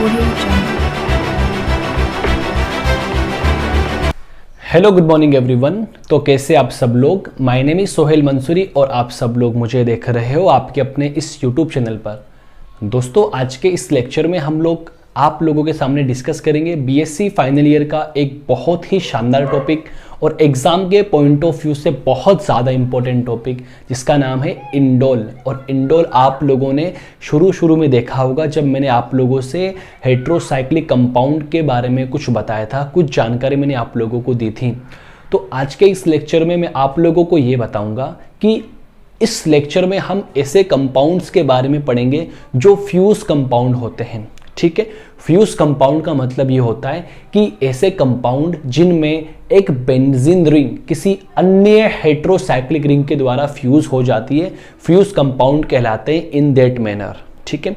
Audio Jungle. Hello good morning everyone. तो कैसे आप सब लोग। My name is Sohail Mansuri और आप सब लोग मुझे देख रहे हो आपके अपने इस यूट्यूब चैनल पर। दोस्तों आज के इस लेक्चर में हम लोग आप लोगों के सामने डिस्कस करेंगे बीएससी फाइनल ईयर का एक बहुत ही शानदार टॉपिक और एग्जाम के पॉइंट ऑफ व्यू से बहुत ज़्यादा इंपॉर्टेंट टॉपिक जिसका नाम है इंडोल। और इंडोल आप लोगों ने शुरू में देखा होगा जब मैंने आप लोगों से हेट्रोसाइक्लिक कंपाउंड के बारे में कुछ बताया था, कुछ जानकारी मैंने आप लोगों को दी थी। तो आज के इस लेक्चर में मैं आप लोगों को ये बताऊंगा कि इस लेक्चर में हम ऐसे कंपाउंड्स के बारे में पढ़ेंगे जो फ्यूज कंपाउंड होते हैं। ठीक है, फ्यूज कंपाउंड का मतलब ये होता है कि ऐसे कंपाउंड जिनमें एक बेंजीन रिंग किसी अन्य हेट्रोसाइक्लिक रिंग के द्वारा फ्यूज हो जाती है, फ्यूज कंपाउंड कहलाते हैं इन दैट मैनर। ठीक है,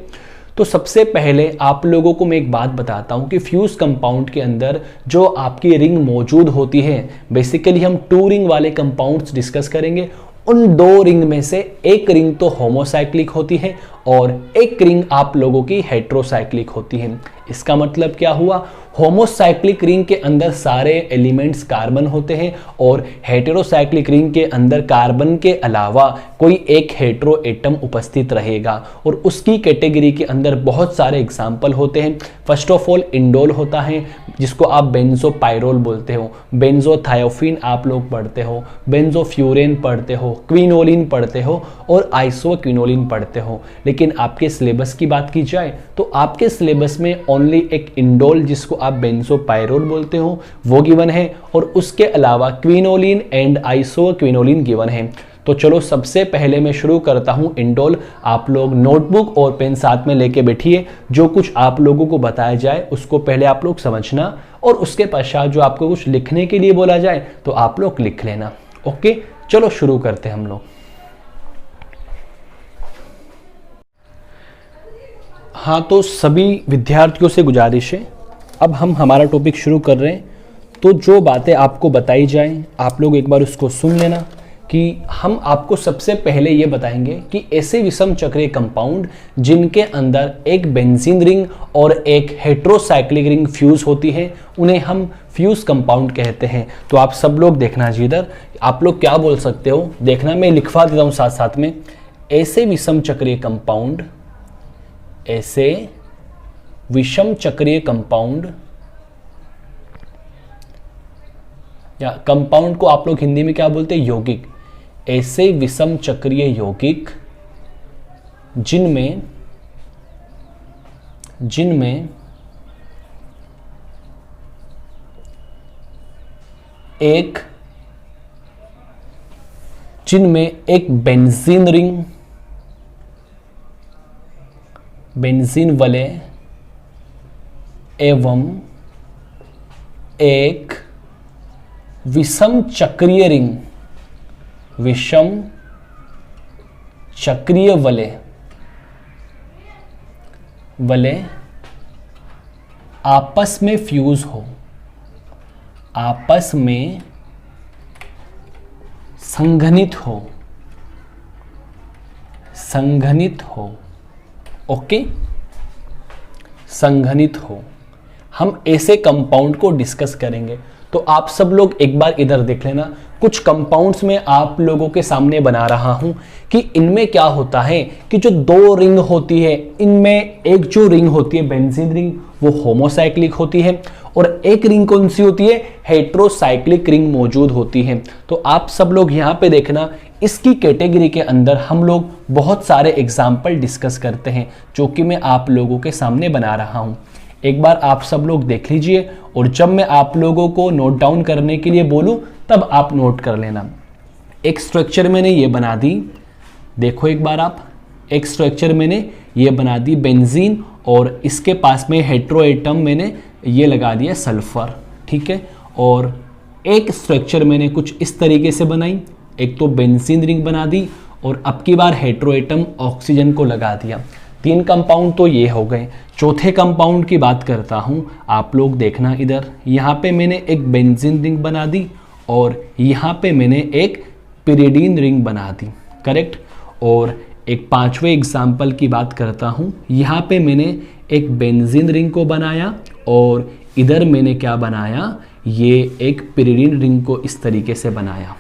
तो सबसे पहले आप लोगों को मैं एक बात बताता हूं कि फ्यूज कंपाउंड के अंदर जो आपकी रिंग मौजूद होती है, बेसिकली हम 2 रिंग वाले कंपाउंड्स डिस्कस करेंगे। उन 2 रिंग में से एक रिंग तो होमोसाइक्लिक होती है और एक रिंग आप लोगों की हेट्रोसाइक्लिक होती है। इसका मतलब क्या हुआ, होमोसाइक्लिक रिंग के अंदर सारे एलिमेंट्स कार्बन होते हैं और हेटेरोसाइक्लिक रिंग के अंदर कार्बन के अलावा कोई एक हेटेरो एटम उपस्थित रहेगा और उसकी कैटेगरी के अंदर बहुत सारे एग्जाम्पल होते हैं। फर्स्ट ऑफ ऑल इंडोल होता है जिसको आप बेंजोपाइरोल बोलते हो, बेंजोथायोफिन आप लोग पढ़ते हो, बेंजोफ्यूरेन पढ़ते हो, क्विनोलिन पढ़ते हो और आइसोक्विनोलिन पढ़ते हो। लेकिन आपके सिलेबस की बात की जाए तो आपके सिलेबस में ओनली एक इंडोल जिसको आप बेंजोपाइरोल बोलते हो वो गिवन है और उसके अलावा क्विनोलिन एंड आइसोक्विनोलिन गिवन है। तो चलो सबसे पहले मैं शुरू करता हूं इंडोल। आप लोग नोटबुक और पेन साथ में लेके बैठिए, जो कुछ आप लोगों को बताया जाए उसको पहले आप लोग समझना और उसके पश्चात जो आपको कुछ लिखने के लिए बोला जाए तो आप लोग लिख लेना। ओके, चलो शुरू करते हैं हम लोग। हाँ, तो सभी विद्यार्थियों से गुजारिश है, अब हम हमारा टॉपिक शुरू कर रहे हैं। तो जो बातें आपको बताई जाएं आप लोग एक बार उसको सुन लेना कि हम आपको सबसे पहले ये बताएंगे कि ऐसे विषम चक्रीय कंपाउंड जिनके अंदर एक बेंजीन रिंग और एक हेट्रोसाइक्लिक रिंग फ्यूज होती है उन्हें हम फ्यूज कंपाउंड कहते हैं। तो आप सब लोग देखना जी, इधर आप लोग क्या बोल सकते हो देखना, मैं लिखवा देता हूँ साथ साथ में। ऐसे विषम चक्रीय कंपाउंड, ऐसे विषम चक्रीय कंपाउंड या कंपाउंड को आप लोग हिंदी में क्या बोलते हैं, यौगिक। ऐसे विषम चक्रीय यौगिक जिनमें एक बेंजीन रिंग, बेंजीन वलय एवं एक विषम चक्रीय रिंग, विषम चक्रीय वलय आपस में फ्यूज हो, आपस में संघनित हो। ओके, संघनित हो। हम ऐसे कंपाउंड को डिस्कस करेंगे। तो आप सब लोग एक बार इधर देख लेना, कुछ कंपाउंड्स में आप लोगों के सामने बना रहा हूं कि इनमें क्या होता है कि जो 2 रिंग होती है, इनमें एक जो रिंग होती है बेंजीन रिंग वो होमोसाइक्लिक होती है और एक रिंग कौन सी होती है, हेट्रोसाइक्लिक रिंग मौजूद होती है। तो आप सब लोग यहां पे देखना, इसकी कैटेगरी के अंदर हम लोग बहुत सारे एग्जाम्पल डिस्कस करते हैं जो कि मैं आप लोगों के सामने बना रहा हूं। एक बार आप सब लोग देख लीजिए और जब मैं आप लोगों को नोट डाउन करने के लिए बोलूं तब आप नोट कर लेना। एक स्ट्रक्चर मैंने ये बना दी, देखो एक बार आप, एक स्ट्रक्चर मैंने ये बना दी बेंजीन और इसके पास में हेटेरो एटम मैंने ये लगा दिया सल्फर। ठीक है, और एक स्ट्रक्चर मैंने कुछ इस तरीके से बनाई, एक तो बेंजीन रिंग बना दी और अब की बार हेटेरो एटम ऑक्सीजन को लगा दिया। 3 कंपाउंड तो ये हो गए। चौथे कंपाउंड की बात करता हूं, आप लोग देखना इधर, यहाँ पे मैंने एक बेंजीन रिंग बना दी और यहाँ पे मैंने एक पिरिडीन रिंग बना दी, करेक्ट। और एक पांचवें एग्जाम्पल की बात करता हूँ। यहाँ पे मैंने एक बेंजीन रिंग को बनाया और इधर मैंने क्या बनाया, ये एक पिरिडीन रिंग को इस तरीके से बनाया।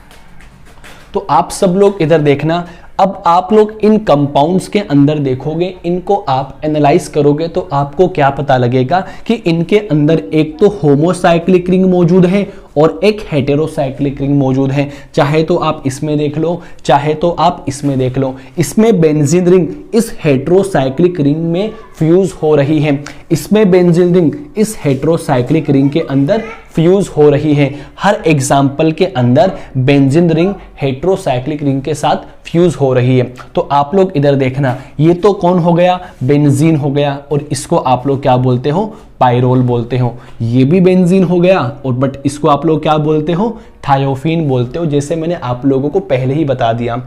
तो आप सब लोग इधर देखना, अब आप लोग इन कंपाउंड्स के अंदर देखोगे, इनको आप एनालाइज करोगे तो आपको क्या पता लगेगा कि इनके अंदर एक तो होमोसाइक्लिक रिंग मौजूद है और एक हेटेरोसाइक्लिक रिंग मौजूद है। चाहे तो आप इसमें देख लो, चाहे तो आप इसमें देख लो। इसमें बेंजीन रिंग इस हेटेरोसाइक्लिक रिंग में फ्यूज हो रही है, इसमें बेंजीन रिंग इस हेटेरोसाइक्लिक रिंग के अंदर फ्यूज हो रही है। हर एग्जाम्पल के अंदर बेंजीन रिंग हेटेरोसाइक्लिक रिंग के साथ फ्यूज हो रही है। तो आप लोग इधर देखना, ये तो कौन हो गया, बेंजीन हो गया, और इसको आप लोग क्या बोलते हो, पाइरोल बोलते हो। ये भी बेंजीन हो गया, और बट इसको आप लोग क्या बोलते हो, थायोफीन बोलते हो, जैसे मैंने आप लोगों को पहले ही बता दिया।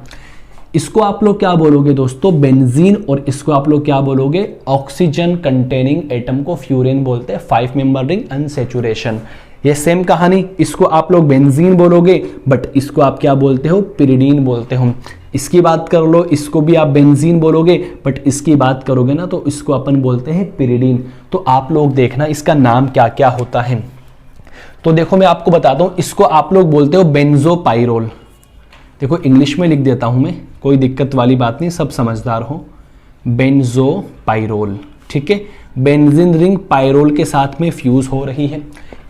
इसको आप लोग क्या बोलोगे दोस्तों, बेंजीन, और इसको आप लोग क्या बोलोगे, ऑक्सीजन कंटेनिंग एटम को फ्यूरेन बोलते हैं, 5 मेंबर रिंग अनसैचुरेशन। ये सेम कहानी, इसको आप लोग बेंजीन बोलोगे, बट इसको आप क्या बोलते हो, पिरिडीन बोलते हो। इसकी बात कर लो, इसको भी आप बेंजीन बोलोगे, बट इसकी बात करोगे ना तो इसको अपन बोलते हैं पिरिडीन। तो आप लोग देखना इसका नाम क्या क्या होता है। तो देखो मैं आपको बताता हूं, इसको आप लोग बोलते हो बेंजोपाइरोल। देखो इंग्लिश में लिख देता हूं मैं, कोई दिक्कत वाली बात नहीं, सब समझदार हो। बेंजोपाइरोल, ठीक है। बेंजीन रिंग पाइरोल के साथ में फ्यूज हो रही है,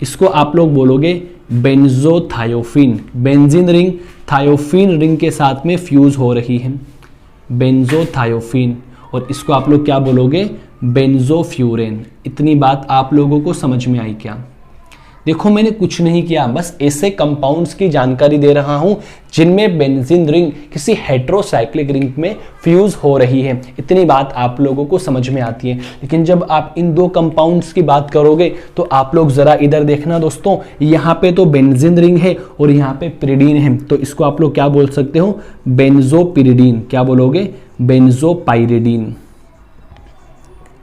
इसको आप लोग बोलोगे बेंजोथायोफीन। बेंजीन रिंग थायोफीन रिंग के साथ में फ्यूज हो रही है, बेंजोथायोफीन, और इसको आप लोग क्या बोलोगे, बेंजोफ्यूरेन। इतनी बात आप लोगों को समझ में आई क्या? देखो मैंने कुछ नहीं किया, बस ऐसे कंपाउंड्स की जानकारी दे रहा हूं जिनमें बेंजीन रिंग किसी हेटेरोसाइक्लिक रिंग में फ्यूज हो रही है। इतनी बात आप लोगों को समझ में आती है। लेकिन जब आप इन दो कंपाउंड्स की बात करोगे तो आप लोग जरा इधर देखना दोस्तों, यहाँ पे तो बेंजीन रिंग है और यहाँ पे पिरिडीन है, तो इसको आप लोग क्या बोल सकते हो, बेंजोपिरिडीन। क्या बोलोगे, बेंजोपाइरिडीन।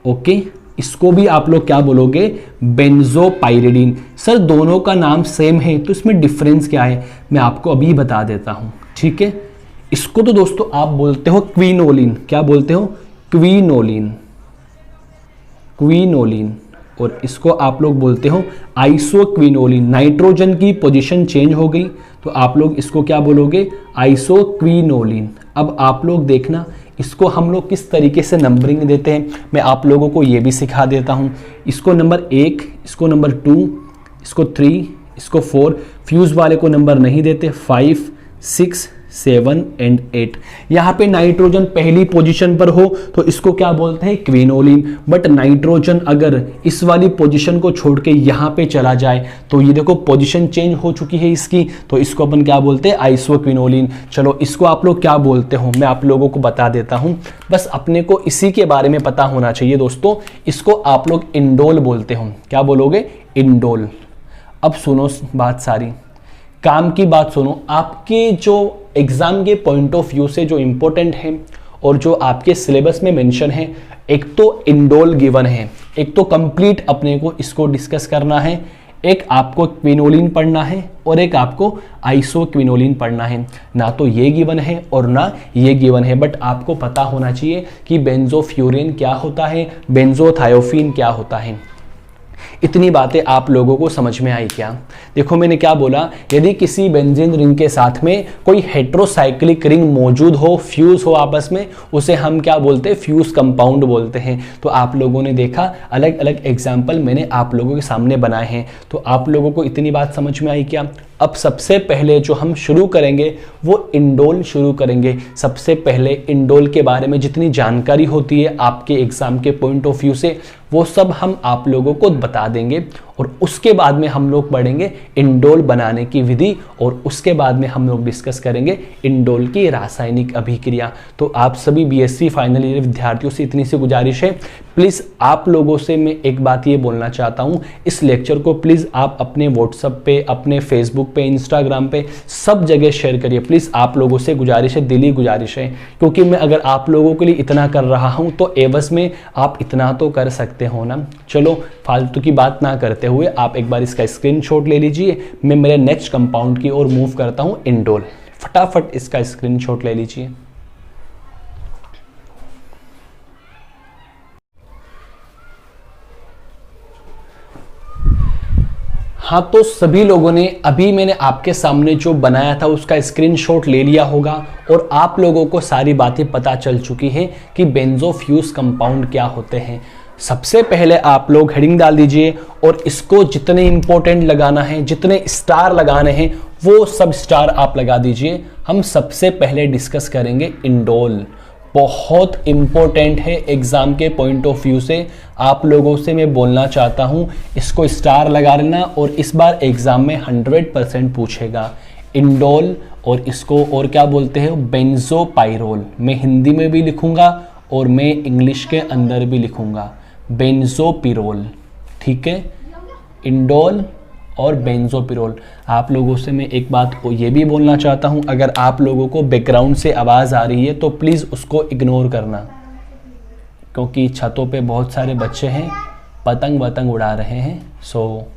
ओके, इसको भी आप लोग क्या बोलोगे, बेंजोपाइरिडीन। सर दोनों का नाम सेम है तो इसमें डिफरेंस क्या है, मैं आपको अभी बता देता हूं, ठीक है। इसको तो दोस्तों आप बोलते हो क्विनोलिन। क्या बोलते हो, क्विनोलिन, क्विनोलिन। और इसको आप लोग बोलते हो आइसोक्विनोलिन। नाइट्रोजन की पोजीशन चेंज हो गई तो आप लोग इसको क्या बोलोगे, आइसोक्विनोलिन। अब आप लोग देखना इसको हम लोग किस तरीके से नंबरिंग देते हैं, मैं आप लोगों को ये भी सिखा देता हूँ। इसको नंबर 1, इसको नंबर 2, इसको 3, इसको 4, फ्यूज वाले को नंबर नहीं देते, 5, 6, 7 एंड 8। यहाँ पे नाइट्रोजन पहली पोजीशन पर हो तो इसको क्या बोलते हैं, क्विनोलिन। बट नाइट्रोजन अगर इस वाली पोजीशन को छोड़ के यहाँ पे चला जाए तो ये देखो पोजीशन चेंज हो चुकी है इसकी, तो इसको अपन क्या बोलते हैं, आइसोक्विनोलिन। चलो इसको आप लोग क्या बोलते हो, मैं आप लोगों को बता देता हूँ, बस अपने को इसी के बारे में पता होना चाहिए दोस्तों। इसको आप लोग इंडोल बोलते हो। क्या बोलोगे, इंडोल। अब सुनो बात सारी, काम की बात सुनो। आपके जो एग्जाम के पॉइंट ऑफ व्यू से जो इंपॉर्टेंट है और जो आपके सिलेबस में मेंशन है, एक तो इंडोल गिवन है, एक तो कंप्लीट अपने को इसको डिस्कस करना है, एक आपको क्विनोलिन पढ़ना है और एक आपको आइसोक्विनोलिन पढ़ना है। ना तो ये गिवन है और ना ये गिवन है, बट आपको पता होना चाहिए कि बेंजोफ्यूरेन क्या होता है, बेंजोथायोफीन क्या होता है। इतनी बातें आप लोगों को समझ में आई क्या? देखो मैंने क्या बोला, यदि किसी बेंजीन रिंग के साथ में कोई हेटेरोसाइक्लिक रिंग मौजूद हो, फ्यूज हो आपस में, उसे हम क्या बोलते हैं, फ्यूज कंपाउंड बोलते हैं। तो आप लोगों ने देखा अलग अलग एग्जाम्पल मैंने आप लोगों के सामने बनाए हैं। तो आप लोगों को इतनी बात समझ में आई क्या? अब सबसे पहले जो हम शुरू करेंगे वो इंडोल शुरू करेंगे। सबसे पहले इंडोल के बारे में जितनी जानकारी होती है आपके एग्जाम के पॉइंट ऑफ व्यू से, वो सब हम आप लोगों को बता देंगे, और उसके बाद में हम लोग पढ़ेंगे इंडोल बनाने की विधि, और उसके बाद में हम लोग डिस्कस करेंगे इंडोल की रासायनिक अभिक्रिया। तो आप सभी बीएससी फाइनल ईयर विद्यार्थियों से इतनी सी गुजारिश है, प्लीज़ आप लोगों से मैं एक बात ये बोलना चाहता हूँ, इस लेक्चर को प्लीज़ आप अपने व्हाट्सएप पे, अपने फेसबुक पे, इंस्टाग्राम पे, सब जगह शेयर करिए। प्लीज़ आप लोगों से गुजारिश है, दिली गुजारिश है, क्योंकि मैं अगर आप लोगों के लिए इतना कर रहा हूँ तो एवज में आप इतना तो कर सकते हो ना। चलो फालतू की बात ना करते हुए आप एक बार इसका स्क्रीनशॉट ले लीजिए। मैं मेरे नेक्स्ट कंपाउंड की ओर मूव करता हूँ, इंडोल। फटाफट इसका स्क्रीनशॉट ले लीजिए। हाँ, तो सभी लोगों ने अभी मैंने आपके सामने जो बनाया था उसका स्क्रीनशॉट ले लिया होगा और आप लोगों को सारी बातें पता चल चुकी है कि बेंजोफ्यूज कंपाउंड क्या होते हैं। सबसे पहले आप लोग हेडिंग डाल दीजिए और इसको जितने इंपॉर्टेंट लगाना है, जितने स्टार लगाने हैं वो सब स्टार आप लगा दीजिए। हम सबसे पहले डिस्कस करेंगे इंडोल। बहुत इंपॉर्टेंट है एग्जाम के पॉइंट ऑफ व्यू से, आप लोगों से मैं बोलना चाहता हूं इसको स्टार लगा लेना और इस बार एग्जाम में 100% पूछेगा इंडोल। और इसको और क्या बोलते हैं, बेंजोपाइरोल। मैं हिंदी में भी लिखूंगा और मैं इंग्लिश के अंदर भी लिखूंगा बेंजोपिरोल। ठीक है, इंडोल और बेंजोपिरोल। आप लोगों से मैं एक बात को ये भी बोलना चाहता हूं, अगर आप लोगों को बैकग्राउंड से आवाज़ आ रही है तो प्लीज़ उसको इग्नोर करना, क्योंकि छतों पे बहुत सारे बच्चे हैं, पतंग उड़ा रहे हैं। सो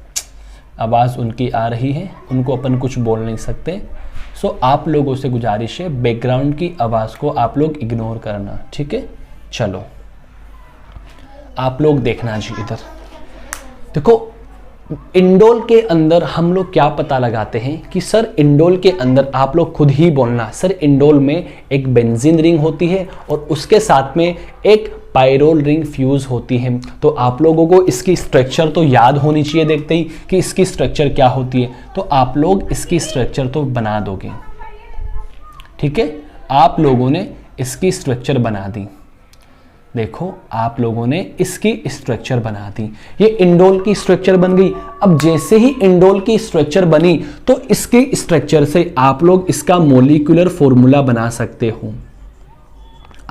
आवाज़ उनकी आ रही है, उनको अपन कुछ बोल नहीं सकते। सो आप लोगों से गुजारिश है बैकग्राउंड की आवाज़ को आप लोग इग्नोर करना। ठीक है, चलो आप लोग देखना जी इधर देखो। इंडोल के अंदर हम लोग क्या पता लगाते हैं कि सर इंडोल के अंदर, आप लोग खुद ही बोलना सर, इंडोल में एक बेंजीन रिंग होती है और उसके साथ में एक पाइरोल रिंग फ्यूज होती है। तो आप लोगों को इसकी स्ट्रक्चर तो याद होनी चाहिए देखते ही कि इसकी स्ट्रक्चर क्या होती है, तो आप लोग इसकी स्ट्रक्चर तो बना दोगे। ठीक है, आप लोगों ने इसकी स्ट्रक्चर बना दी। देखो आप लोगों ने इसकी स्ट्रक्चर बना दी, ये इंडोल की स्ट्रक्चर बन गई। अब जैसे ही इंडोल की स्ट्रक्चर बनी तो इसकी स्ट्रक्चर से आप लोग इसका मॉलिक्यूलर फॉर्मूला बना सकते हो।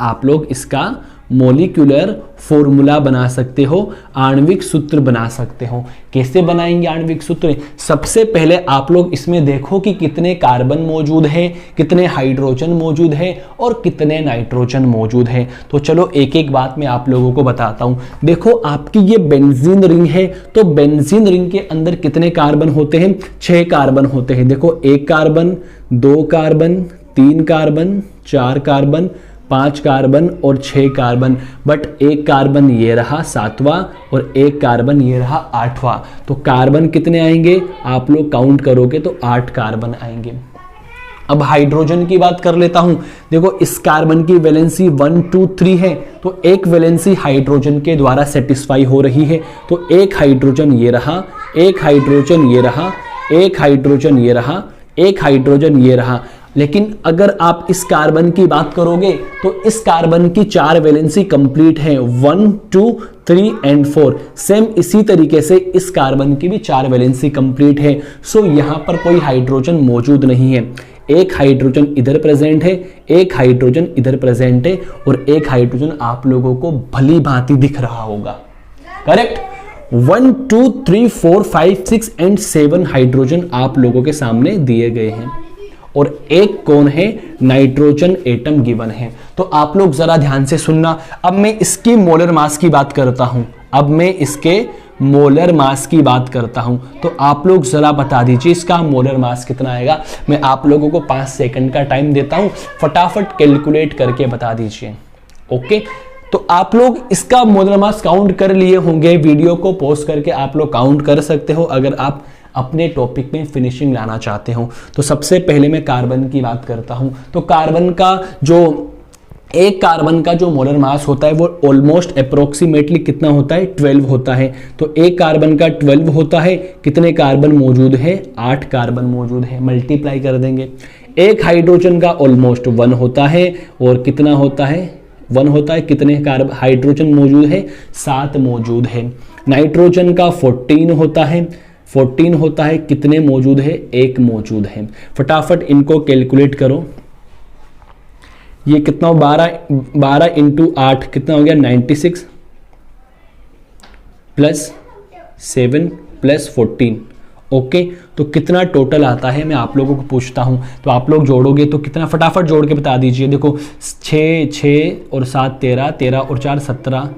आप लोग इसका मॉलिक्यूलर फॉर्मूला बना सकते हो, आणविक सूत्र बना सकते हो। कैसे बनाएंगे आणविक सूत्र? सबसे पहले आप लोग इसमें देखो कि कितने कार्बन मौजूद है, कितने हाइड्रोजन मौजूद है और कितने नाइट्रोजन मौजूद है। तो चलो एक एक बात मैं आप लोगों को बताता हूं। देखो आपकी ये बेंजीन रिंग है, तो बेंजीन रिंग के अंदर कितने कार्बन होते हैं? 6 कार्बन होते हैं। देखो 1 carbon, 2 carbon, 3 carbon, 4 carbon, 5 carbon और 6 कार्बन। बट 1 कार्बन ये रहा 7वां और 1 कार्बन ये रहा 8वां। तो कार्बन कितने आएंगे? आप लोग काउंट करोगे तो 8 कार्बन आएंगे। अब हाइड्रोजन की बात कर लेता हूं। देखो इस कार्बन की वैलेंसी 1 2 3 है, तो एक वैलेंसी हाइड्रोजन के द्वारा सेटिस्फाई हो रही है। तो एक हाइड्रोजन ये रहा, एक हाइड्रोजन ये रहा, एक हाइड्रोजन ये रहा, एक हाइड्रोजन ये रहा। लेकिन अगर आप इस कार्बन की बात करोगे तो इस कार्बन की 4 वैलेंसी कंप्लीट है, 1 2 3 एंड 4। सेम इसी तरीके से इस कार्बन की भी 4 वैलेंसी कंप्लीट है। सो यहां पर कोई हाइड्रोजन मौजूद नहीं है। एक हाइड्रोजन इधर प्रेजेंट है, एक हाइड्रोजन इधर प्रेजेंट है और एक हाइड्रोजन आप लोगों को भली भांति दिख रहा होगा। करेक्ट? 1 2 3 4 5 6 एंड 7 हाइड्रोजन आप लोगों के सामने दिए गए हैं और एक कौन है? नाइट्रोजन एटम गिवन है। तो आप लोग जरा ध्यान से सुनना। अब मैं इसकी मोलर मास की बात करता हूं, अब मैं इसके मोलर मास की बात करता हूं, तो आप लोग जरा बता दीजिए इसका मोलर मास कितना आएगा। मैं आप लोगों को 5 सेकंड का टाइम देता हूं, फटाफट कैलकुलेट करके बता दीजिए। ओके, तो आप लोग इसका मोलर मास काउंट कर लिए होंगे, वीडियो को पॉज करके आप लोग काउंट कर सकते हो अगर आप अपने टॉपिक में फिनिशिंग लाना चाहते हो। तो सबसे पहले मैं कार्बन की बात करता हूं। तो कार्बन का जो एक कार्बन का जो मोलर मास होता है वो ऑलमोस्ट अप्रोक्सीमेटली कितना होता है? 12 होता है। तो एक कार्बन का 12 होता है। कितने कार्बन मौजूद है? 8 कार्बन मौजूद है। मल्टीप्लाई कर देंगे। एक हाइड्रोजन का ऑलमोस्ट 1 होता है और कितना होता है? 1 होता है। कितने कार्बन हाइड्रोजन मौजूद है? 7 मौजूद है। नाइट्रोजन का 14 होता है। 14 होता है। कितने मौजूद है? 1 मौजूद है। फटाफट इनको कैलकुलेट करो। ये कितना? 12 इंटू 8 कितना हो गया? 96 प्लस 7 प्लस 14। ओके, तो कितना टोटल आता है मैं आप लोगों को पूछता हूं। तो आप लोग जोड़ोगे तो कितना? फटाफट जोड़ के बता दीजिए। देखो 6 और 7 13, 13 और 4 17,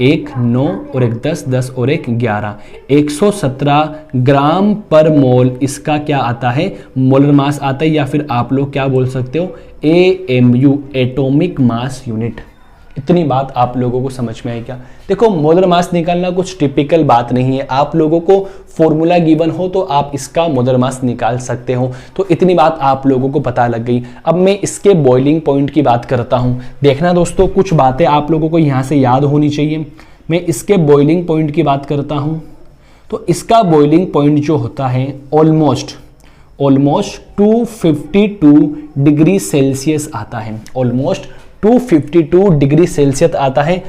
1 9 और 1 10, 10 और 1 11, 117 ग्राम पर मोल इसका क्या आता है? मोलर मास आता है, या फिर आप लोग क्या बोल सकते हो? AMU, atomic mass unit. इतनी बात आप लोगों को समझ में आई क्या? देखो, मोलर मास निकालना कुछ टिपिकल बात नहीं है। आप लोगों को फॉर्मूला गिवन हो तो आप इसका मोलर मास निकाल सकते हो। तो इतनी बात आप लोगों को पता लग गई। अब मैं इसके बॉइलिंग पॉइंट की बात करता हूं। देखना दोस्तों, कुछ बातें आप लोगों को यहां से याद होनी चाहिए। मैं इसके बॉइलिंग पॉइंट की बात करता हूं तो इसका बॉइलिंग पॉइंट जो होता है ऑलमोस्ट 252 डिग्री सेल्सियस आता है। ऑलमोस्ट 252 डिग्री सेल्सियस आता है,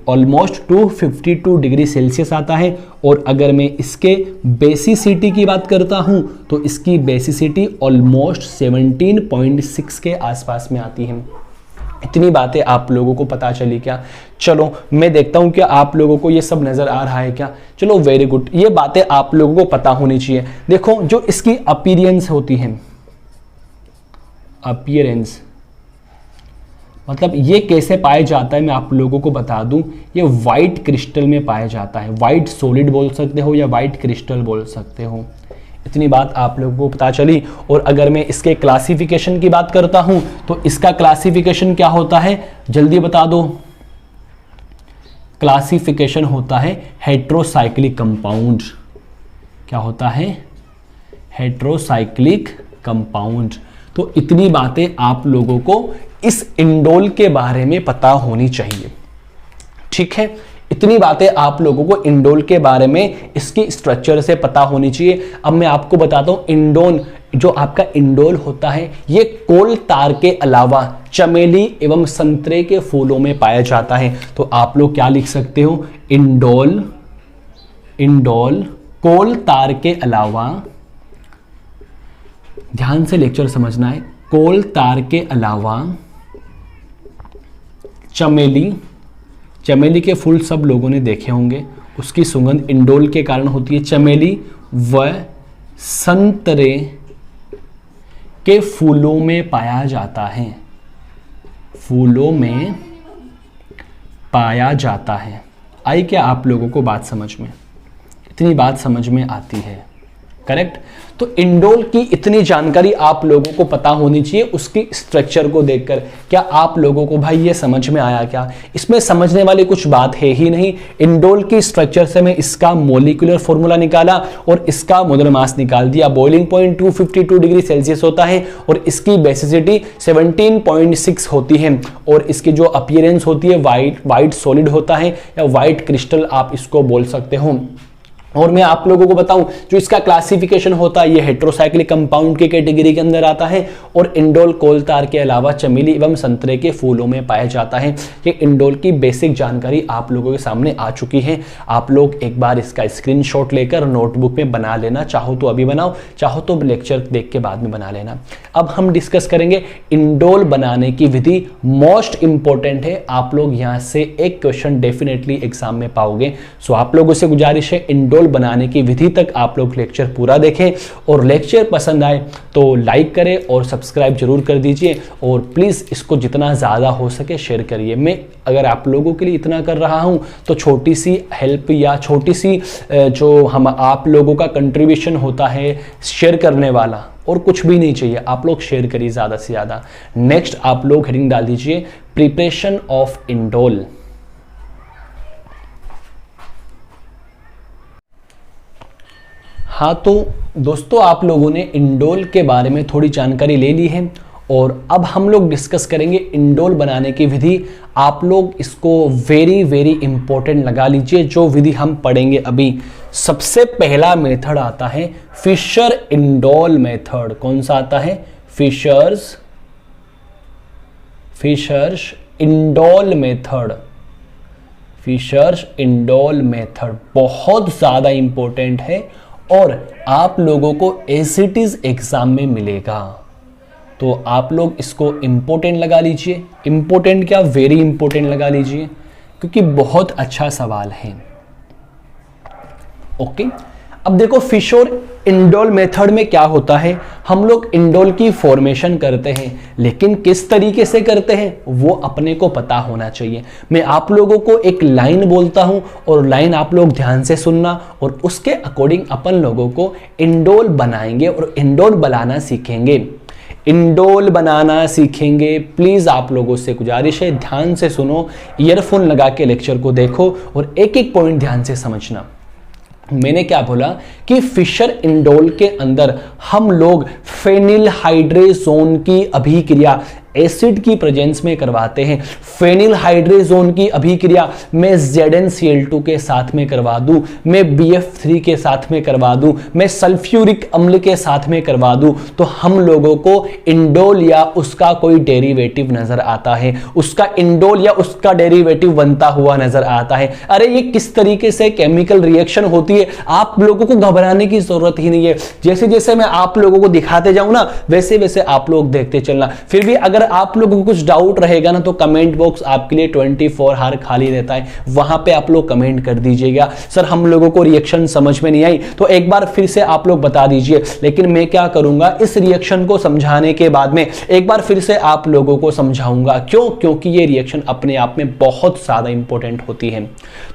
ऑलमोस्ट 252 डिग्री सेल्सियस आता है। और अगर मैं इसके बेसिसिटी की बात करता हूं तो इसकी बेसिसिटी ऑलमोस्ट 17.6 के आसपास में आती है। इतनी बातें आप लोगों को पता चली क्या? चलो मैं देखता हूं कि आप लोगों को ये सब नजर आ रहा है क्या? चलो वेरी गुड, ये बातें आप लोगों को पता होनी चाहिए। देखो, जो इसकी अपीयरेंस होती है, अपीयरेंस मतलब ये कैसे पाया जाता है मैं आप लोगों को बता दूं। ये वाइट क्रिस्टल में पाया जाता है। वाइट सॉलिड बोल सकते हो या वाइट क्रिस्टल बोल सकते हो। इतनी बात आप लोगों को पता चली। और अगर मैं इसके क्लासिफिकेशन की बात करता हूं तो इसका क्लासिफिकेशन क्या होता है, जल्दी बता दो। क्लासिफिकेशन होता है हेट्रोसाइक्लिक कंपाउंड। क्या होता है? Heterocyclic compound. तो इतनी बातें आप लोगों को इस इंडोल के बारे में पता होनी चाहिए, ठीक है? इतनी बातें आप लोगों को इंडोल के बारे में, इसकी स्ट्रक्चर से पता होनी चाहिए। अब मैं आपको बताता हूं, इंडोल जो आपका इंडोल होता है ये कोल तार के अलावा चमेली एवं संतरे के फूलों में पाया जाता है। तो आप लोग क्या लिख सकते हो? इंडोल कोल तार के अलावा, ध्यान से लेक्चर समझना है, कोल तार के अलावा चमेली के फूल सब लोगों ने देखे होंगे। उसकी सुगंध इंडोल के कारण होती है। चमेली व संतरे के फूलों में पाया जाता है। फूलों में पाया जाता है। आई क्या आप लोगों को बात समझ में? इतनी बात समझ में आती है, करेक्ट? तो इंडोल की इतनी जानकारी आप लोगों को पता होनी चाहिए उसकी स्ट्रक्चर को देखकर। क्या आप लोगों को भाई ये समझ में आया क्या? इसमें समझने वाली कुछ बात है ही नहीं। इंडोल की स्ट्रक्चर से मैं इसका मॉलिक्यूलर फॉर्मूला निकाला और इसका मोलर मास निकाल दिया। बॉइलिंग पॉइंट 252 डिग्री सेल्सियस होता है और इसकी बेसिसिटी 17.6 होती है। और इसकी जो अपीयरेंस होती है वाइट सॉलिड होता है या वाइट क्रिस्टल आप इसको बोल सकते हो। और मैं आप लोगों को बताऊं, जो इसका क्लासिफिकेशन होता है ये हेट्रोसाइक्लिक कंपाउंड की कैटेगरी के अंदर आता है। और इंडोल कोल तार के अलावा चमेली एवं संतरे के फूलों में पाया जाता है। ये इंडोल की बेसिक जानकारी आप लोगों के सामने आ चुकी है। आप लोग एक बार इसका स्क्रीनशॉट लेकर नोटबुक में बना लेना, चाहो तो अभी बनाओ, चाहो तो लेक्चर देख के बाद में बना लेना। अब हम डिस्कस करेंगे इंडोल बनाने की विधि। मोस्ट इंपॉर्टेंट है, आप लोग यहां से एक क्वेश्चन डेफिनेटली एग्जाम में पाओगे। सो आप लोगों से गुजारिश है, इंडोल बनाने की विधि तक आप लोग लेक्चर पूरा देखें और लेक्चर पसंद आए तो लाइक करें और सब्सक्राइब जरूर कर दीजिए। और प्लीज इसको जितना ज्यादा हो सके शेयर करिए। मैं अगर आप लोगों के लिए इतना कर रहा हूं तो छोटी सी हेल्प या छोटी सी जो हम आप लोगों का कंट्रीब्यूशन होता है शेयर करने वाला, और कुछ भी नहीं चाहिए। आप लोग शेयर करिए ज्यादा से ज्यादा। नेक्स्ट आप लोग हेडिंग डाल दीजिए प्रिपरेशन ऑफ इंडोल। हाँ, तो दोस्तों आप लोगों ने इंडोल के बारे में थोड़ी जानकारी ले ली है और अब हम लोग डिस्कस करेंगे इंडोल बनाने की विधि। आप लोग इसको वेरी वेरी इंपॉर्टेंट लगा लीजिए। जो विधि हम पढ़ेंगे अभी, सबसे पहला मेथड आता है फिशर इंडोल मेथड। कौन सा आता है? Fischer's indole method. Fischer's indole method बहुत ज्यादा इंपॉर्टेंट है और आप लोगों को एज इट इज एग्जाम में मिलेगा। तो आप लोग इसको इंपॉर्टेंट लगा लीजिए। इंपॉर्टेंट क्या, वेरी इंपॉर्टेंट लगा लीजिए, क्योंकि बहुत अच्छा सवाल है। ओके, अब देखो फिशर इंडोल मेथड में क्या होता है। हम लोग इंडोल की फॉर्मेशन करते हैं, लेकिन किस तरीके से करते हैं वो अपने को पता होना चाहिए। मैं आप लोगों को एक लाइन बोलता हूं और लाइन आप लोग ध्यान से सुनना और उसके अकॉर्डिंग अपन लोगों को इंडोल बनाएंगे और इंडोल बनाना सीखेंगे। इंडोल बनाना सीखेंगे। प्लीज आप लोगों से गुजारिश है, ध्यान से सुनो, ईयरफोन लगा के लेक्चर को देखो और एक एक पॉइंट ध्यान से समझना। मैंने क्या बोला कि फिशर इंडोल के अंदर हम लोग फेनिलहाइड्रेजोन की अभिक्रिया एसिड की प्रेजेंस में करवाते हैं। फेनिलहाइड्रेजोन की अभिक्रिया मैं ZnCl2 के साथ में करवा दूं, मैं BF3 के साथ में करवा दूं, मैं सल्फ्यूरिक अम्ल के साथ में करवा दूं, तो हम लोगों को इंडोल या उसका कोई डेरिवेटिव नजर आता है, उसका इंडोल या उसका डेरिवेटिव बनता हुआ नजर आता है। अरे ये किस तरीके से केमिकल रिएक्शन होती है, आप लोगों को घबराने की जरूरत ही नहीं है। जैसे जैसे मैं आप लोगों को दिखाते जाऊं ना, वैसे वैसे आप लोग देखते चलना। फिर भी अगर आप लोगों को कुछ डाउट रहेगा ना, तो कमेंट बॉक्स आपके लिए 24 आवर खाली रहता है, वहां पे आप लोग कमेंट कर दीजिएगा। सर हम लोगों को रिएक्शन समझ में नहीं आई, तो एक बार फिर से आप लोग बता दीजिए। लेकिन मैं क्या करूंगा, इस रिएक्शन को समझाने के बाद में एक बार फिर से आप लोगों को समझाऊंगा। क्यों? क्योंकि ये रिएक्शन अपने आप में बहुत ज्यादा इंपॉर्टेंट होती है।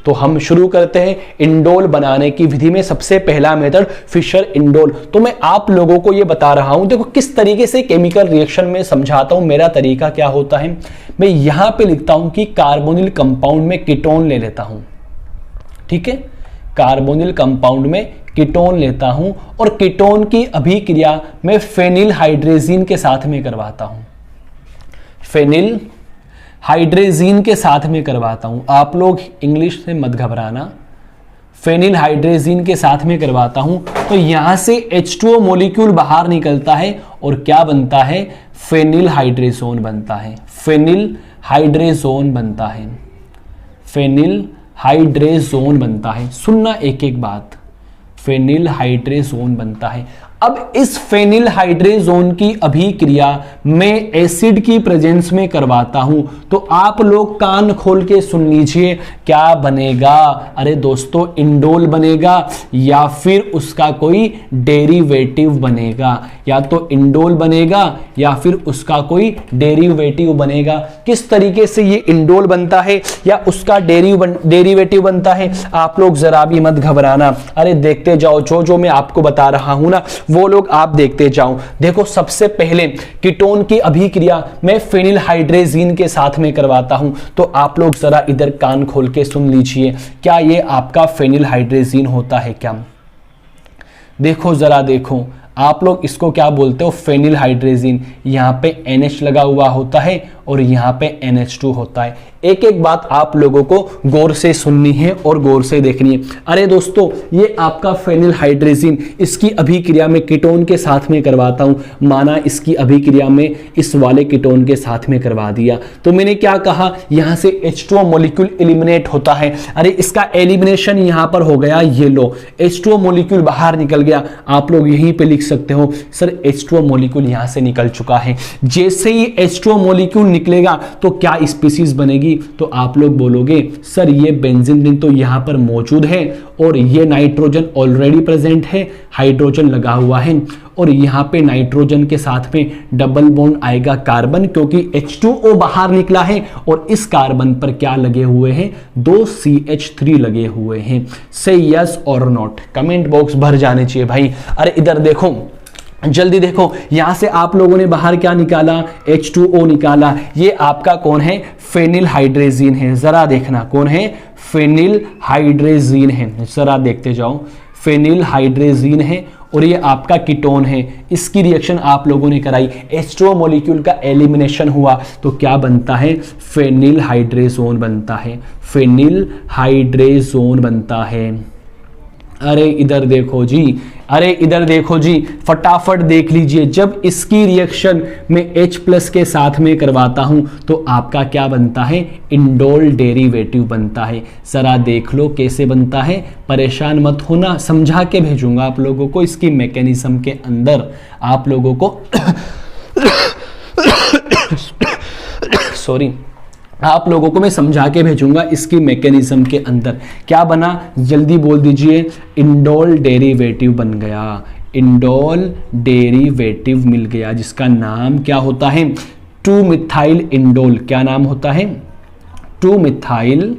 तो हम शुरू करते हैं इंडोल बनाने की विधि में। सबसे पहला मेथड फिशर इंडोल। तो मैं आप लोगों को ये बता रहा हूं, देखो किस तरीके से केमिकल रिएक्शन में समझाता हूं। मेरा तरीका क्या होता है, मैं यहां पे लिखता हूं कि कार्बोनिल कंपाउंड में कीटोन ले लेता हूं, ठीक है, कार्बोनिल कंपाउंड में कीटोन लेता हूं और कीटोन की अभिक्रिया मैं फेनिलहाइड्रेजीन के साथ में करवाता हूं, फेनिल हाइड्रेजीन के साथ में करवाता हूं। आप लोग इंग्लिश से मत घबराना, फेनिलहाइड्रेजीन के साथ में करवाता हूं। तो यहां से H2O मॉलिक्यूल बाहर निकलता है और क्या बनता है, फेनिलहाइड्रेजोन बनता है, फेनिलहाइड्रेजोन बनता है, फेनिलहाइड्रेजोन बनता है। सुनना एक एक बात, फेनिलहाइड्रेजोन बनता है। अब इस फेनिलहाइड्रेजोन की अभिक्रिया मैं एसिड की प्रेजेंस में करवाता हूं, तो आप लोग कान खोल के सुन लीजिए क्या बनेगा। अरे दोस्तों, इंडोल बनेगा या फिर उसका कोई डेरिवेटिव बनेगा, या तो इंडोल बनेगा या फिर उसका कोई डेरिवेटिव बनेगा। किस तरीके से ये इंडोल बनता है या उसका डेरिवेटिव बनता है, आप लोग जरा भी मत घबराना। अरे देखते जाओ, जो जो मैं आपको बता रहा हूं ना, वो लोग आप देखते जाओ। देखो सबसे पहले कीटोन की अभिक्रिया मैं फेनिलहाइड्रेजीन के साथ में करवाता हूं, तो आप लोग जरा इधर कान खोल के सुन लीजिए, क्या ये आपका फेनिलहाइड्रेजीन होता है क्या? देखो जरा देखो, आप लोग इसको क्या बोलते हो, फेनिलहाइड्रेजीन। यहां पे NH लगा हुआ होता है और यहां पे NH2 होता है। एक एक बात आप लोगों को गौर से सुननी है और गौर से देखनी है। अरे दोस्तों, ये आपका फेनिलहाइड्रेजीन, इसकी अभिक्रिया में कीटोन के साथ में करवाता हूं। माना इसकी अभिक्रिया में इस वाले कीटोन के साथ में करवा दिया, तो मैंने क्या कहा, यहां से H2O मॉलिक्यूल एलिमिनेट होता है। अरे इसका एलिमिनेशन यहां पर हो गया, ये लो H2O मॉलिक्यूल बाहर निकल गया। आप लोग यहीं पे लिख सकते हो, सर H2O मॉलिक्यूल यहां से निकल चुका है। जैसे ही H2O मॉलिक्यूल निकलेगा तो क्या स्पीसीज बनेगी, तो आप लोग बोलोगे सर ये बेंजीन रिंग तो यहां पर मौजूद है और ये नाइट्रोजन ऑलरेडी प्रेजेंट है, हाइड्रोजन लगा हुआ है और यहां पे नाइट्रोजन के साथ में डबल बॉन्ड आएगा कार्बन, क्योंकि H2O बाहर निकला है और इस कार्बन पर क्या लगे हुए हैं, 2 CH3 लगे हुए हैं। से यस और नॉट, कमेंट बॉक्स भर जाने चाहिए भाई। अरे इधर देखो, जल्दी देखो, यहां से आप लोगों ने बाहर क्या निकाला, H2O निकाला। ये आपका कौन है, फेनिलहाइड्रेजीन है। जरा देखना कौन है, फेनिलहाइड्रेजीन है। जरा देखते जाओ, फेनिलहाइड्रेजीन है और ये आपका कीटोन है। इसकी रिएक्शन आप लोगों ने कराई, H2O मॉलिक्यूल का एलिमिनेशन हुआ, तो क्या बनता है, फेनिलहाइड्रेजोन बनता है, फेनिलहाइड्रेजोन बनता है। अरे इधर देखो जी, अरे इधर देखो जी, फटाफट देख लीजिए। जब इसकी रिएक्शन में H+ के साथ में करवाता हूं तो आपका क्या बनता है, इंडोल डेरिवेटिव बनता है। जरा देख लो कैसे बनता है, परेशान मत होना, समझा के भेजूंगा आप लोगों को इसकी मैकेनिज्म के अंदर। आप लोगों को सॉरी, आप लोगों को मैं समझा के भेजूंगा इसकी मैकेनिज्म के अंदर। क्या बना, जल्दी बोल दीजिए, इंडोल डेरिवेटिव बन गया, इंडोल डेरिवेटिव मिल गया, जिसका नाम क्या होता है, 2-मिथाइल इंडोल। क्या नाम होता है, 2-मिथाइल